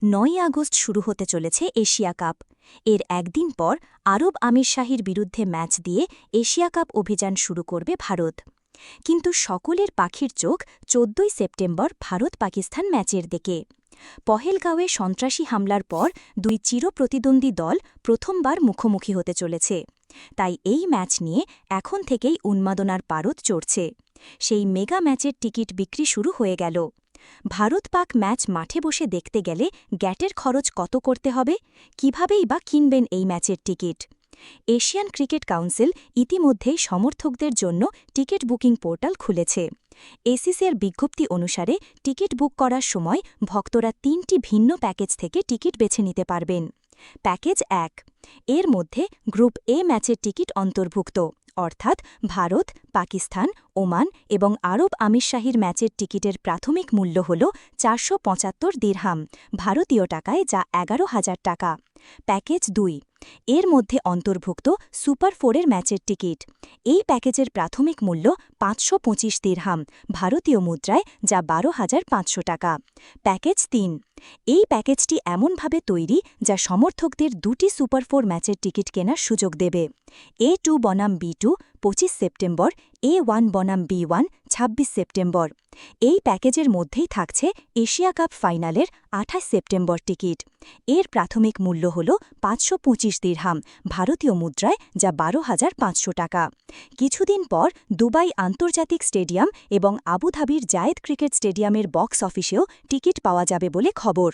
৯ August শুরু হতে চলেছে এশিয়া কাপ। এর একদিন পর আরব আমিরশাহীর বিরুদ্ধে ম্যাচ দিয়ে এশিয়া কাপ অভিযান শুরু করবে ভারত। কিন্তু সকলের পাখির চোখ ১৪ সেপ্টেম্বর ভারত-পাকিস্তান ম্যাচের দিকে। পহেলগাঁওয়ে সন্ত্রাসী হামলার পর দুই চিরপ্রতিদ্বন্দ্বী দল প্রথমবার মুখোমুখি হতে চলেছে। তাই এই ম্যাচ নিয়ে এখন থেকেই উন্মাদনার পারদ চড়ছে। সেই মেগা ম্যাচের টিকিট বিক্রি শুরু হয়ে গেল। ভারত-পাক ম্যাচ মাঠে বসে দেখতে গেলে গ্যাটের খরচ কত করতে হবে, কিভাবেই বা কিনবেন এই ম্যাচের টিকিট? এশিয়ান ক্রিকেট কাউন্সিল ইতিমধ্যেই সমর্থকদের জন্য টিকিট বুকিং পোর্টাল খুলেছে। এসিসির বিজ্ঞপ্তি অনুসারে টিকিট বুক করার সময় ভক্তরা ৩টি ভিন্ন প্যাকেজ থেকে টিকিট বেছে নিতে পারবেন। প্যাকেজ ১, এর মধ্যে গ্রুপ এ ম্যাচের টিকিট অন্তর্ভুক্ত, অর্থাৎ ভারত, পাকিস্তান, ওমান এবং আরব আমিরশাহীর ম্যাচের টিকিটের প্রাথমিক মূল্য হল ৪৭৫ দিরহাম, ভারতীয় টাকায় যা ১১,০০০ টাকা। প্যাকেজ ২, এর মধ্যে অন্তর্ভুক্ত সুপার 4-এর ম্যাচের টিকিট। এই প্যাকেজের প্রাথমিক মূল্য ৫২৫ দিরহাম, ভারতীয় মুদ্রায় যা ১২,৫০০ টাকা। প্যাকেজ ৩, এই প্যাকেজটি এমনভাবে তৈরি যা সমর্থকদের দুটি সুপার 4 ম্যাচের টিকিট কেনার সুযোগ দেবে। A2 বনাম B2 ২৫ সেপ্টেম্বর, A1 বনাম B1 ২৬ সেপ্টেম্বর। এই প্যাকেজের মধ্যেই থাকছে এশিয়া কাপ ফাইনালের ২৮ সেপ্টেম্বর টিকিট। এর প্রাথমিক মূল্য হল ৫২৫ দিরহাম, ভারতীয় মুদ্রায় যা ১২,৫০০ টাকা। কিছুদিন পর দুবাই আন্তর্জাতিক স্টেডিয়াম এবং আবুধাবির জায়েদ ক্রিকেট স্টেডিয়ামের বক্স অফিসেও টিকিট পাওয়া যাবে বলে খবর।